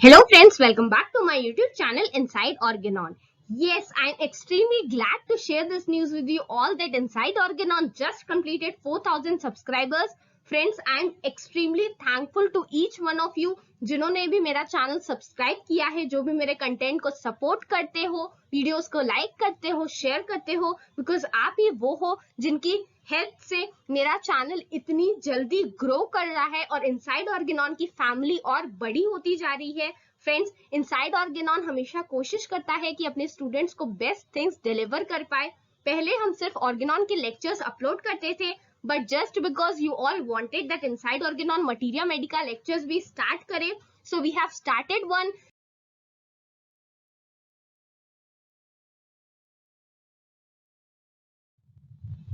Hello friends, welcome back to my YouTube channel Inside Organon. Yes, I am extremely glad to share this news with you all that Inside Organon just completed 4,000 subscribers. Friends, I am extremely thankful to each one of you जिन्होंने भी मेरा channel subscribe किया है, जो भी मेरे content को support करते हो, वीडियोस को लाइक करते हो, शेयर करते हो, बिकॉज आप ही वो हो जिनकी हेल्प से मेरा चैनल इतनी जल्दी ग्रो कर रहा है और इनसाइड ऑर्गेनॉन की फैमिली और बड़ी होती जा रही है। फ्रेंड्स, इनसाइड ऑर्गेनॉन हमेशा कोशिश करता है कि अपने स्टूडेंट्स को बेस्ट थिंग्स डिलीवर कर पाए। पहले हम सिर्फ ऑर्गेनॉन के लेक्चर्स अपलोड करते थे, but just because you all wanted that Inside Organon Materia Medica lectures we start kare, so we have started one.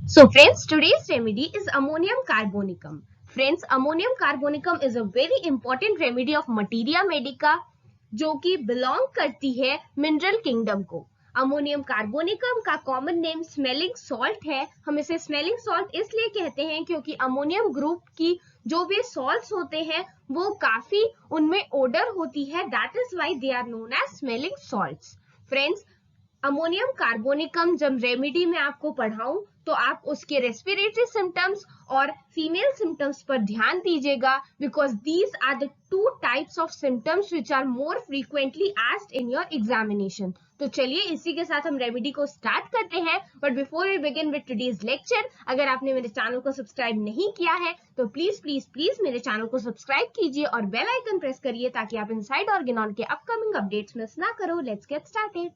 So friends, today's remedy is ammonium carbonicum. Friends, ammonium carbonicum is a very important remedy of Materia Medica जो कि belong करती है mineral kingdom को। Ammonium carbonicum का common name smelling salt है। हम इसे smelling salt इसलिए कहते हैं क्योंकि अमोनियम ग्रुप की जो भी सॉल्ट्स होते हैं वो काफी उनमें ओडर होती है, that is why they are known as smelling salts. Friends, ammonium carbonicum जब रेमेडी में आपको पढ़ाऊं तो आप उसके रेस्पिरेटरी सिम्टम्स और फीमेल सिम्टम्स पर ध्यान दीजिएगा, because these are the two types of symptoms which are more frequently asked in your examination. तो चलिए इसी के साथ हम रेमेडी को स्टार्ट करते हैं। But before we begin with today's lecture, अगर आपने मेरे चैनल को सब्सक्राइब नहीं किया है तो प्लीज प्लीज प्लीज मेरे चैनल को सब्सक्राइब कीजिए और बेल आइकन प्रेस करिए ताकि आप इनसाइड ऑर्गेनॉन के अपकमिंग अपडेट्स मिस ना करो। Let's get started.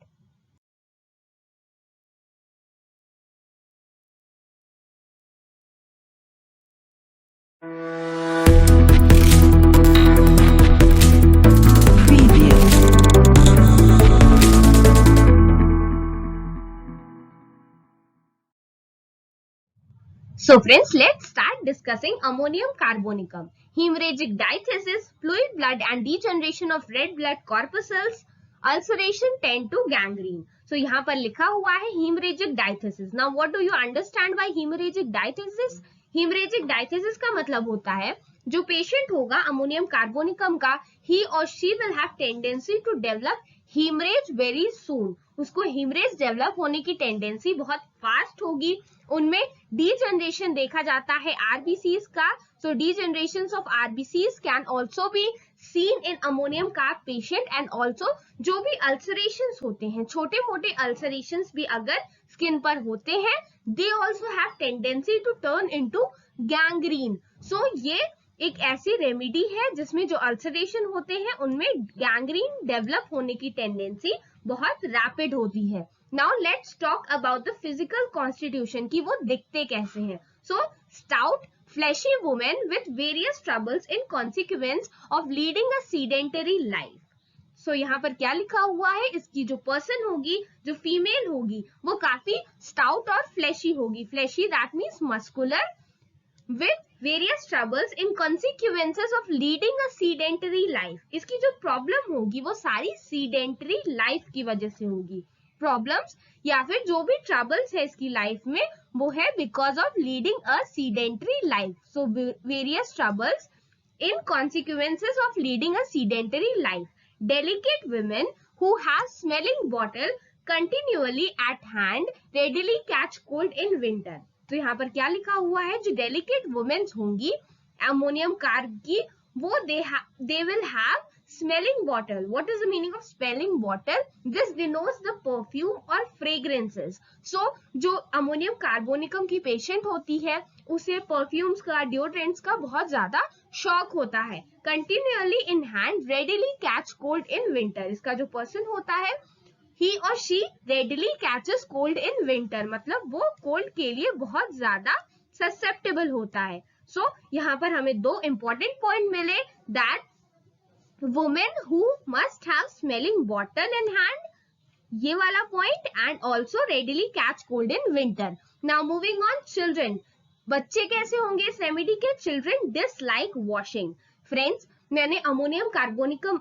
So friends, let's start discussing ammonium carbonicum. Hemorrhagic diathesis, fluid blood and degeneration of red blood corpuscles, ulceration tend to gangrene. So यहाँ पर लिखा हुआ है hemorrhagic diathesis. Now what do you understand by hemorrhagic diathesis? Hemorrhagic diathesis का मतलब होता है जो पेशेंट होगा अमोनियम कार्बोनिकम का, he or she will have tendency to develop hemorrhage very soon. उसको हेमरेज डेवलप होने की टेंडेंसी बहुत फास्ट होगी। उनमें डीजनरेशन देखा जाता है आरबीसीज का। So degeneration of RBCs can also be seen in ammonium carb patient and also जो भी अल्सरेशंस होते हैं, छोटे मोटे अल्सरेशंस भी अगर स्किन पर होते हैं, they also have tendency to turn into gangrene. So ये एक ऐसी रेमेडी है जिसमें जो अल्सरेशन होते हैं उनमें गैंग्रीन डेवलप होने की टेंडेंसी बहुत रैपिड होती है। Now let's talk about the physical constitution की वो दिखते कैसे हैं। So stout fleshy women with various troubles in consequence of leading a sedentary life. So यहाँ पर क्या लिखा हुआ है, इसकी जो पर्सन होगी, जो फीमेल होगी, वो काफी स्टाउट और फ्लैशी होगी। Fleshy that means muscular with various troubles in consequences of leading a sedentary life. इसकी जो प्रॉब्लम होगी वो सारी sedentary life की वजह से होगी। प्रॉब्लम्स या फिर जो भी ट्रबल्स है इसकी लाइफ में वो है because of leading a sedentary life. So various troubles in consequences of leading a sedentary life. Delicate women who have smelling bottle continually at hand readily catch cold in winter. तो यहाँ पर क्या लिखा हुआ है, जो डेलिकेट वुमेन्स होंगी ammonium carb की, वो they will have smelling bottle. What is the meaning of smelling bottle? This denotes the perfume और फ्रेग्रेंसेस. सो जो अमोनियम कार्बोनिकम की पेशेंट होती है उसे परफ्यूम्स का, डिओड्रेंट्स का बहुत ज्यादा शौक होता है। Continually in hand readily catch cold in winter. इसका जो पर्सन होता है he or she readily catches cold in winter, मतलब वो कोल्ड के लिए बहुत ज्यादा ससेप्टेबल होता है। सो यहाँ पर हमें दो इंपॉर्टेंट पॉइंट मिले, that women who must have smelling bottle in hand, ये वाला point, and also readily catch cold in winter. Now moving on, children, बच्चे कैसे होंगे इस रेमेडी के? Children dislike washing. फ्रेंड्स, मैंने अमोनियम कार्बोनिकम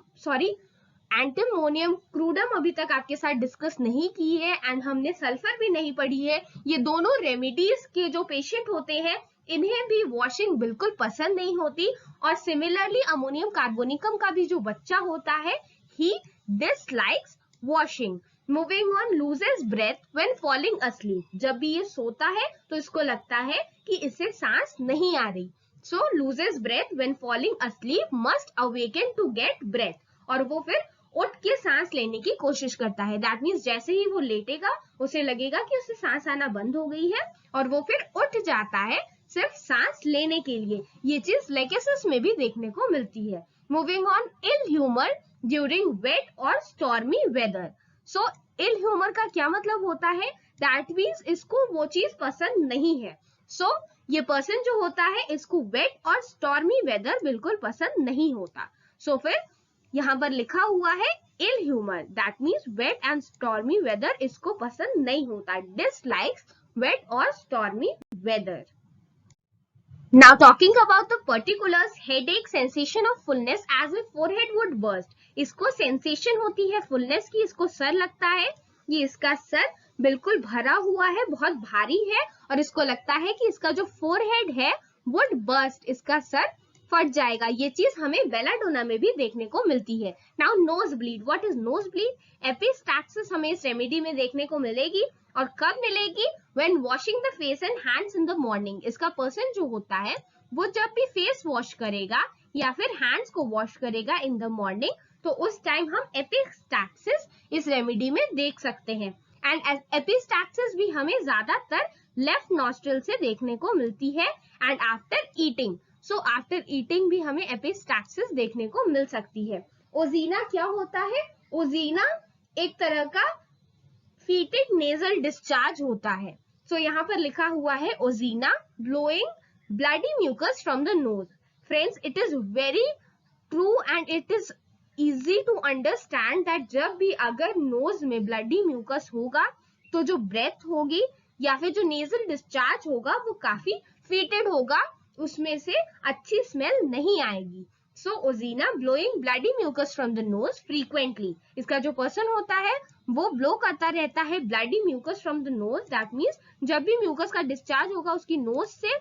एंटीमोनियम क्रूडम अभी तक आपके साथ डिस्कस नहीं की है एंड हमने सल्फर भी नहीं पढ़ी है। ये दोनों रेमेडीज के जो पेशेंट होते हैं इन्हें भी वॉशिंग बिल्कुल पसंद नहीं होती। और सिमिलरली अमोनियम कार्बोनिकम का भी जो बच्चा होता है, he dislikes washing. Moving on, loses breath when falling asleep। जब भी ये सोता है तो इसको लगता है कि इसे सांस नहीं आ रही। So loses breath when falling asleep, must awaken to get breath. और वो फिर उठ के सांस लेने की कोशिश करता है। दैट मीन्स जैसे ही वो लेटेगा उसे लगेगा कि उसे सांस आना बंद हो गई है और वो फिर उठ जाता है सिर्फ सांस लेने के लिए। ये चीज लेकेसिस में भी देखने को मिलती है। Moving on, ill humour during wet और stormy weather. So ill humour का क्या मतलब होता है? दैट मीन्स इसको वो चीज पसंद नहीं है। सो ये पर्सन जो होता है इसको वेट और स्टॉर्मी वेदर बिल्कुल पसंद नहीं होता। सो फिर यहाँ पर लिखा हुआ है ill humour, that means wet and stormy weather इसको पसंद नहीं होता, डिसलाइक्स वेट और stormy weather. Now talking about the particulars, headache, sensation of fullness as if forehead would burst। इसको sensation होती है fullness की, इसको सर लगता है, ये इसका सर बिल्कुल भरा हुआ है, बहुत भारी है और इसको लगता है कि इसका जो forehead है would burst, इसका सर फट जाएगा। ये चीज हमें बेलाडोना में भी देखने को मिलती है। Now nose bleed, what is nose bleed? Epistaxis हमें इस रेमेडी में देखने को मिलेगी और कब मिलेगी? When washing the face and hands in the morning. इसका पर्सन जो होता है वो जब भी फेस वॉश करेगा या फिर हैंड्स को वॉश करेगा इन द मॉर्निंग, तो उस टाइम हम एपिस्टैक्सिस इस रेमेडी में देख सकते हैं। एंड एपिस्टैक्सिस भी हमें ज्यादातर लेफ्ट नॉस्ट्रल से देखने को मिलती है। And after eating, so after eating भी हमें एपिस्टैक्सिस देखने को मिल सकती है। ओजीना क्या होता है? ओजीना एक तरह का फीटेड नेजल डिस्चार्ज होता है। सो यहाँ पर लिखा हुआ है ozaena, blowing bloody mucus from the nose. Friends, it is very true and it is easy to understand that जब भी अगर नोज में ब्लडी म्यूकस होगा तो जो ब्रेथ होगी या फिर जो नेजल डिस्चार्ज होगा वो काफी फीटेड होगा, उसमें से अच्छी स्मेल नहीं आएगी। So ozaena, blowing bloody mucus from the nose frequently. इसका जो पर्सन होता है वो ब्लो करता रहता है bloody mucus from the nose. That means जब भी म्यूकस का डिस्चार्ज होगा उसकी नोज से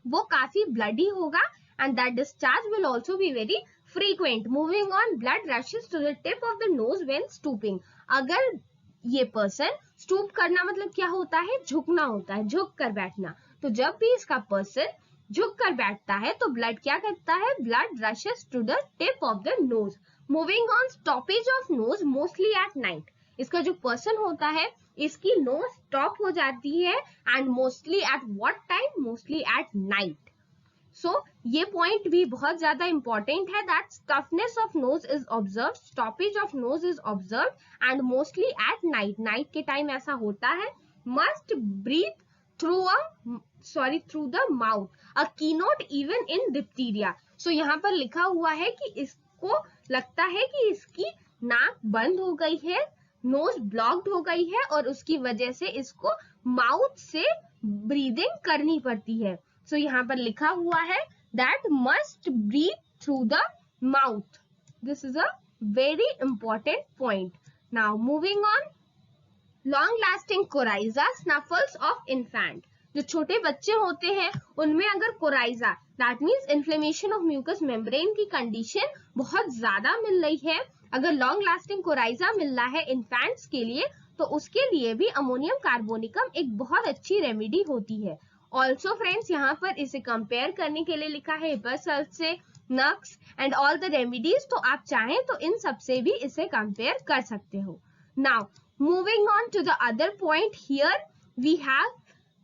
वो काफी ब्लडी होगा and that discharge will also be very frequent. Moving on, blood rushes to the tip of the nose when stooping. अगर ये पर्सन स्टूप करना मतलब क्या होता है? झुकना होता है, झुक कर बैठना। तो जब भी इसका पर्सन झुक कर बैठता है तो ब्लड क्या करता है? Blood rushes to the tip of the nose. Moving on, stoppage of nose mostly at night. इसका जो पर्सन होता है इसकी नोज स्टॉप हो जाती है and mostly at what time? Mostly at night. So ये पॉइंट भी बहुत ज्यादा इंपॉर्टेंट है that stuffness of nose is observed, stoppage of nose is observed and mostly at night. Night के टाइम ऐसा होता है। Must breathe through the mouth, a keynote even in diphtheria. So यहाँ पर लिखा हुआ है कि इसको लगता है कि इसकी नाक बंद हो गई है, नोज ब्लॉक्ड हो गई है और उसकी वजह से इसको माउथ से ब्रीदिंग करनी पड़ती है। सो यहाँ पर लिखा हुआ है that must breathe through the mouth. This is a very important point. Now moving on, long lasting coryza, snuffles of infant. जो छोटे बच्चे होते हैं उनमें अगर coryza, that means inflammation of mucus membrane की कंडीशन बहुत ज्यादा मिल रही है, अगर लॉन्ग लास्टिंग कोराइजा मिल रहा है इन्फेंट्स के लिए, तो उसके लिए भी अमोनियम कार्बोनिकम एक बहुत अच्छी रेमेडी होती है। ऑल्सो फ्रेंड्स, यहाँ पर इसे कंपेयर करने के लिए लिखा है हिपरसल्फ से, नक्स एंड ऑल द रेमेडीज। तो आप चाहें तो इन सब से भी इसे कंपेयर कर सकते हो। Now moving on to the other point, here we have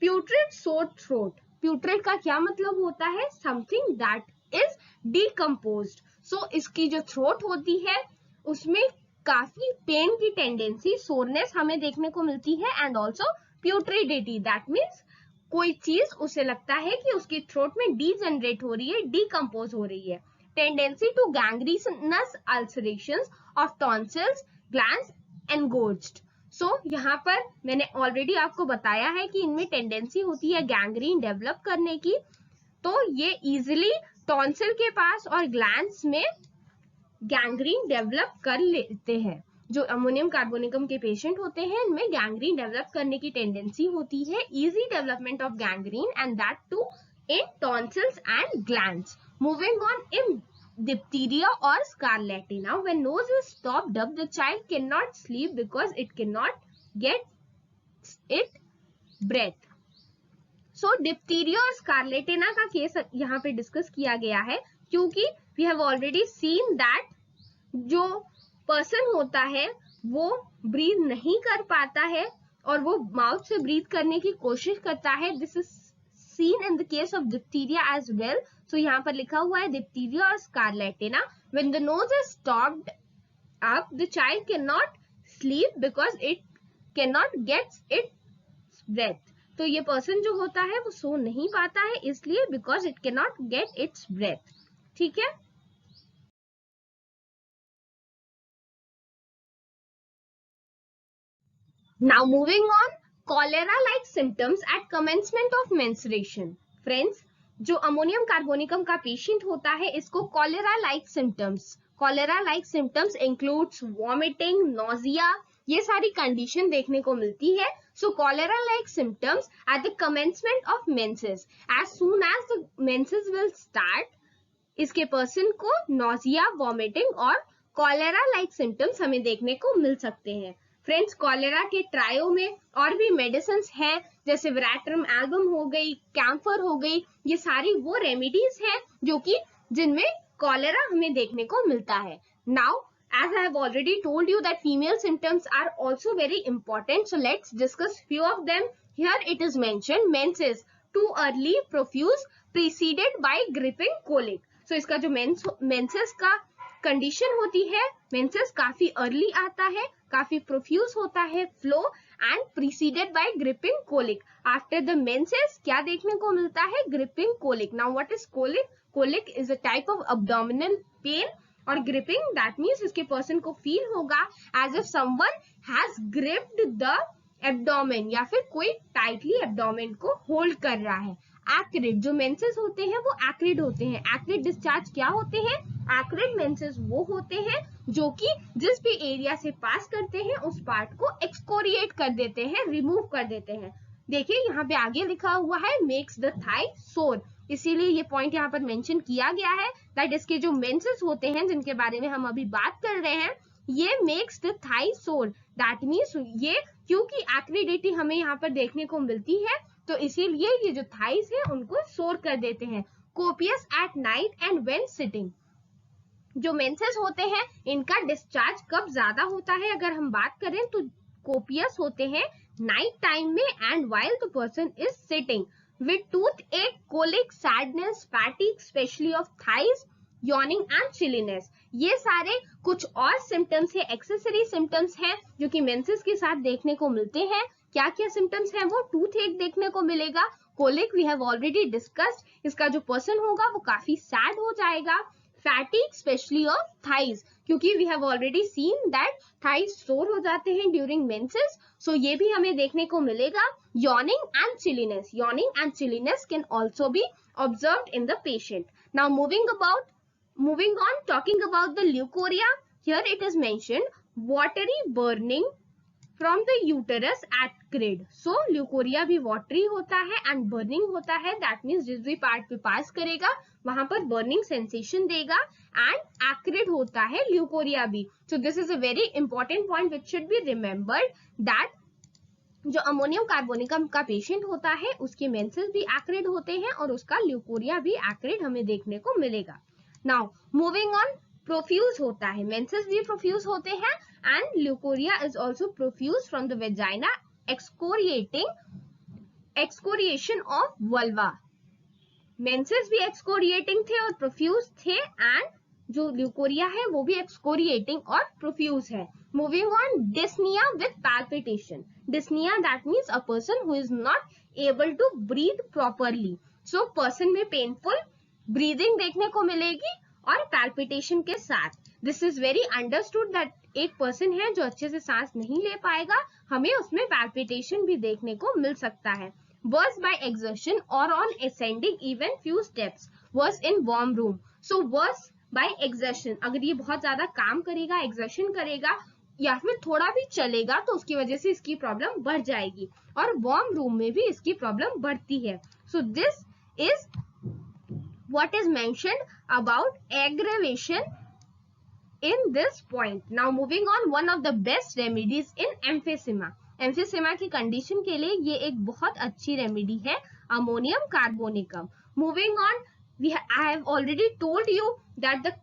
putrid sore throat. Putrid का क्या मतलब होता है? Something that is decomposed. So इसकी जो थ्रोट होती है उसमें काफी पेन की टेंडेंसी, सोरनेस हमें देखने को मिलती है एंड ऑल्सो प्यूट्रिडिटी, दैट मीन्स कोई चीज उसे लगता है कि उसकी थ्रोट में डीजनरेट हो रही है, डिकम्पोज हो रही है। Tendency to gangrenous ulcerations of tonsils, glands engorged. So यहाँ पर मैंने ऑलरेडी आपको बताया है कि इनमें टेंडेंसी होती है गैंग्रीन डेवलप करने की, तो ये इजिली टॉन्सिल के पास और ग्लैंड्स में गैंग्रीन डेवलप कर लेते हैं। जो अमोनियम कार्बोनिकम के पेशेंट होते हैं इनमें गैंग्रीन डेवलप करने की टेंडेंसी होती है, easy development of gangrene and that too in tonsils and glands. Moving on, in diphtheria or scarlatina, when nose is stopped up, the child cannot sleep because it cannot get it breath. So diphtheria और scarlatina का case यहाँ पे discuss किया गया है क्योंकि we have already seen that जो person होता है वो ब्रीथ नहीं कर पाता है और वो माउथ से ब्रीथ करने की कोशिश करता है. This is seen in the case of diphtheria as well. So यहाँ पर लिखा हुआ है diphtheria और scarlatina. When the nose is stopped up, the child cannot sleep because it cannot get its breath. तो ये पर्सन जो होता है वो सो नहीं पाता है इसलिए because it cannot get its breath. ठीक है. Now moving on, cholera-like symptoms at commencement of menstruation. Friends, जो अमोनियम कार्बोनिकम का पेशेंट होता है इसको cholera-like symptoms includes vomiting, nausea, ये सारी कंडीशन देखने को मिलती है. So cholera-like symptoms at the commencement of menses. As soon as the menses will start, इसके पर्सन को nausea, vomiting और cholera-like symptoms हमें देखने को मिल सकते हैं. फ्रेंड्स, कॉलेरा के ट्रायो में और भी मेडिसिन हैं जैसे विराट्रम एल्बम हो गई, कैम्फर हो गई, ये सारी वो रेमेडीज हैं जो कि जिनमें कॉलेरा हमें देखने को मिलता है. Now as I have already told you that female symptoms are also very important, so let's discuss few of them. Here it is mentioned menses too early, profuse, preceded by gripping colic. So इसका जो menses का condition होती है, menses काफी early आता है, काफी profuse होता है flow and preceded by griping colic. After the menses क्या देखने को मिलता है? Griping colic. Now what is colic? Colic is a type of abdominal pain और ग्रिपिंग दैट मींस इसके पर्सन को फील होगा as if someone has gripped the abdomen या फिर कोई टाइटली एब्डोमेन को होल्ड कर रहा है. एक्रिड, जो मेंसेस होते हैं वो एक्रिड होते हैं. एक्रिड डिस्चार्ज क्या होते हैं? एक्रिड मेंसेस वो होते हैं जो कि जिस भी एरिया से पास करते हैं उस पार्ट को एक्सकोरिएट कर देते हैं, रिमूव कर देते हैं. देखिए यहाँ पे आगे लिखा हुआ है मेक्स द थाई सोर, इसीलिए ये पॉइंट यहाँ पर मेंशन किया गया है दैट इसके जो मेंसेस होते हैं जिनके बारे में हम अभी बात कर रहे हैं ये मेक्स द थाई सोर. दैट मीन्स ये क्योंकि एक्रिडिटी हमें यहाँ पर देखने को मिलती है तो इसीलिए ये जो थाइस है उनको सोर कर देते हैं. Copious at night and when sitting, जो मेंसेस होते हैं इनका डिस्चार्ज कब ज्यादा होता है अगर हम बात करें तो कोपियस होते हैं नाइट टाइम में and while the person is sitting with toothache, colic, sadness, fatigue specially of thighs, yawning and chilliness. ये सारे कुछ और सिम्टम्स है, एक्सेसरी सिम्टम्स हैं जो कि मेंसेस के साथ देखने को मिलते हैं. क्या क्या सिम्टम्स हैं? वो टूथ एक देखने को मिलेगा, colic we have already discussed, इसका जो पर्सन होगा वो काफी सैड हो जाएगा. फैटिग स्पेशली ऑफ थाइज, क्योंकि we have already seen that thighs sore हो जाते हैं ड्यूरिंग मेंसेस, सो ये भी हमें देखने को मिलेगा. Yawning and chilliness, yawning and chilliness can also B observed in the patient. Now moving on, talking about the leukorrhea, here it is mentioned watery burning from the uterus at grid. So leukorrhea भी watery होता है and burning होता है, that means जिस भी part पे पास करेगा वहां पर burning sensation देगा and acrid होता है leukorrhea भी. So this is a very important point which should be remembered that जो अमोनियम कार्बोनिकम का पेशेंट होता है उसके मेंसेस भी एक्रिड होते हैं और उसका ल्यूकोरिया भी एक्रिड हमें देखने को मिलेगा. नाउ मूविंग ऑन, प्रोफ्यूज होता है, मेंसेस भी प्रोफ्यूज होते हैं and leucorrhoea is also profuse from the vagina, excoriation of vulva. Menses भी एक्सकोरिएटिंग थे और प्रोफ्यूज थे एंड जो ल्यूकोरिया है वो भी एक्सकोरिएटिंग और प्रोफ्यूज है. Moving on, dyspnoea with palpitation. Dyspnoea that means a person who is not able to breathe properly. So person में पेनफुल ब्रीदिंग देखने को मिलेगी और पैल्पिटेशन के साथ. This is very understood that एक पर्सन है जो अच्छे से सांस नहीं ले पाएगा, हमें उसमें पैल्पिटेशन भी देखने को मिल सकता है. वर्स बाय एक्सर्शन और on ascending even few steps, worse in warm room. So worse by exertion, अगर ये बहुत ज्यादा काम करेगा, एक्सर्शन करेगा या फिर थोड़ा भी चलेगा तो उसकी वजह से इसकी प्रॉब्लम बढ़ जाएगी, और वार्म रूम में भी इसकी प्रॉब्लम बढ़ती है. So this is what is mentioned about aggravation in this point. Now moving on, one of the best remedies in emphysema. Emphysema की condition के लिए ये एक बहुत अच्छी remedy है, ammonium carbonicum. Moving on, I have already told you that the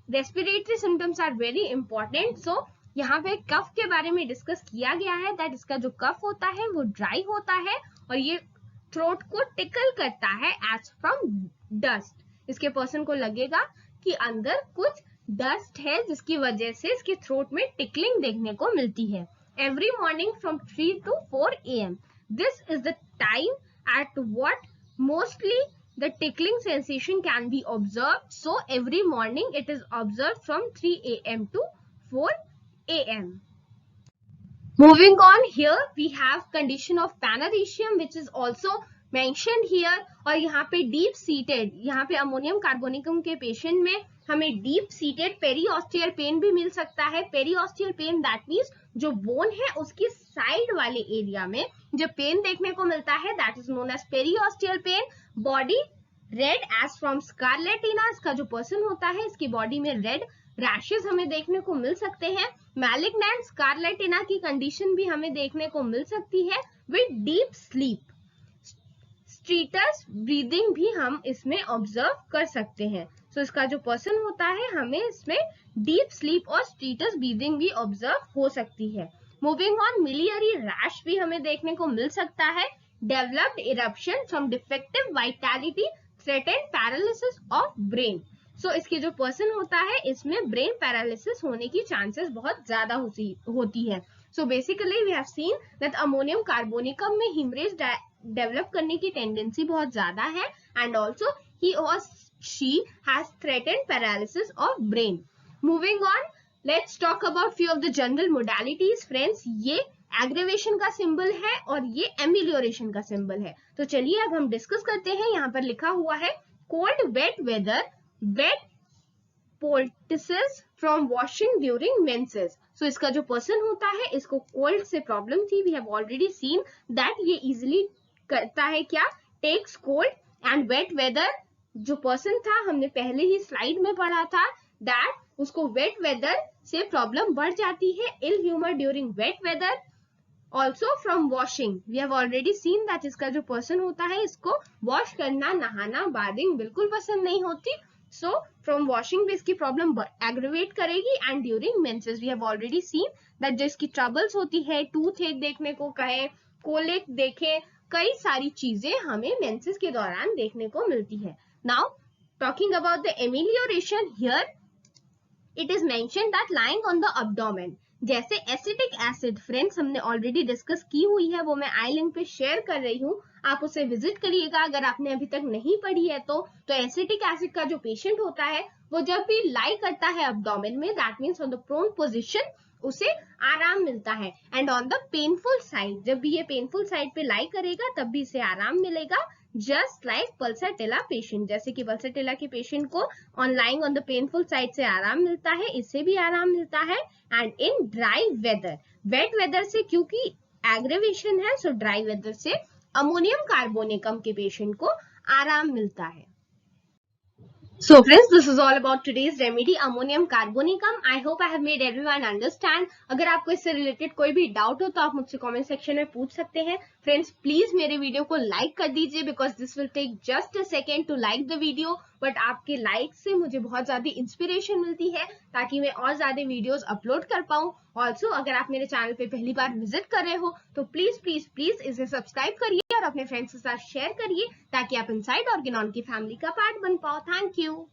respiratory symptoms are very important. So यहाँ पे कफ के बारे में डिस्कस किया गया है, that इसका जो कफ होता है वो ड्राई होता है और ये थ्रोट को टिकल करता है as from dust. इसके पर्सन को लगेगा कि अंदर कुछ डस्ट है जिसकी वजह से इसके थ्रोट में टिकलिंग देखने को मिलती है. Every morning from 3 to 4 AM. This is the time at what mostly the tickling sensation can be observed. So every morning it is observed from 3 AM to 4 AM. Moving on, here we have condition of panorrhesium which is also mentioned here. और यहाँ पे deep seated, यहाँ पे ammonium carbonicum के patient में हमें deep seated periosteial pain भी मिल सकता है. Periosteial pain that means जो बोन है उसकी साइड वाले एरिया में जो पेन देखने को मिलता है, that is known as periosteal pain. Body red as from scarlatina. इसका जो पर्सन होता है इसकी बॉडी में रेड रैशेस हमें देखने को मिल सकते हैं. मैलिग्नेंट स्कारलेटिना की कंडीशन भी हमें देखने को मिल सकती है विद डीप स्लीप. स्ट्रीटस ब्रीदिंग भी हम इसमें ऑब्जर्व कर सकते हैं. सो इसका जो पर्सन होता है हमें इसमें डीप स्लीप और स्ट्रीटस ब्रीदिंग भी ऑब्जर्व हो सकती है. मूविंग ऑन, मिलियरी रैश भी हमें देखने को मिल सकता है. Developed eruption from defective vitality threatened paralysis of brain. So इसके जो पर्सन होता है इसमें ब्रेन पैरालिसिस होने की चांसेस बहुत ज्यादा होती है. So basically we have seen that ammonium carbonicum में हिमरेज डेवलप करने की टेंडेंसी बहुत ज्यादा है एंड ऑल्सो ही और she has threatened paralysis of brain. Moving on, let's talk about few of the general modalities. Friends, ये aggravation का symbol है और ये एमिलियोरेशन का सिंबल है. तो चलिए अब हम डिस्कस करते हैं. यहाँ पर लिखा हुआ है cold wet weather, wet poultices from washing during menses. So इसका जो पर्सन होता है इसको कोल्ड से प्रॉब्लम थी. We have already seen that ये इजिली करता है क्या, takes cold. And wet weather जो पर्सन था हमने पहले ही स्लाइड में पढ़ा था दैट उसको वेट वेदर से प्रॉब्लम बढ़ जाती है. Ill humour during wet weather. Also from washing, we have already seen that इसका जो पर्सन होता है इसको वॉश करना, नहाना, बाथिंग बिल्कुल पसंद नहीं होती. सो फ्रॉम वॉशिंग भी इसकी प्रॉब्लम एग्रेवेट करेगी. And during menses we have already seen that जो इसकी ट्रबल्स होती है, टूथ एक देखने को कहे, कोलिक देखे, कई सारी चीजें हमें मेंसेस के दौरान देखने को मिलती है. Now talking about the amelioration, here it is mentioned that lying on the abdomen. जैसे एसिटिक एसिड फ्रेंड्स हमने ऑलरेडी डिस्कस की हुई है, वो मैं आई लिंक पे शेयर कर रही हूँ, आप उसे विजिट करिएगा अगर आपने अभी तक नहीं पढ़ी है तो एसिटिक एसिड का जो पेशेंट होता है वो जब भी लाई करता है अब्डोमेन में, that means on the prone position, उसे आराम मिलता है. And on the painful side, जब भी ये पेनफुल साइड पे लाई करेगा तब भी इसे आराम मिलेगा. जस्ट लाइक पल्सर पेशेंट, जैसे कि पल्सर के पेशेंट को on lying on the painful side से आराम मिलता है, इससे भी आराम मिलता है. And in dry weather, wet weather से क्योंकि एग्रेवेशन है, सो ड्राई वेदर से अमोनियम कार्बोनिकम के पेशेंट को आराम मिलता है. So friends, this is all about today's remedy, ammonium carbonicum. I hope I have made everyone understand. अगर आपको इससे रिलेटेड कोई भी डाउट हो तो आप मुझसे कमेंट सेक्शन में पूछ सकते हैं. फ्रेंड्स, प्लीज मेरे वीडियो को लाइक कर दीजिए because this will take just a second to like the video. But आपके लाइक से मुझे बहुत ज्यादा इंस्पिरेशन मिलती है ताकि मैं और ज्यादा वीडियोस अपलोड कर पाऊँ. ऑल्सो अगर आप मेरे चैनल पे पहली बार विजिट कर रहे हो तो प्लीज प्लीज प्लीज इसे सब्सक्राइब करिए और अपने फ्रेंड्स के साथ शेयर करिए ताकि आप इनसाइड ऑर्गेनॉन की फैमिली का पार्ट बन पाओ. Thank you.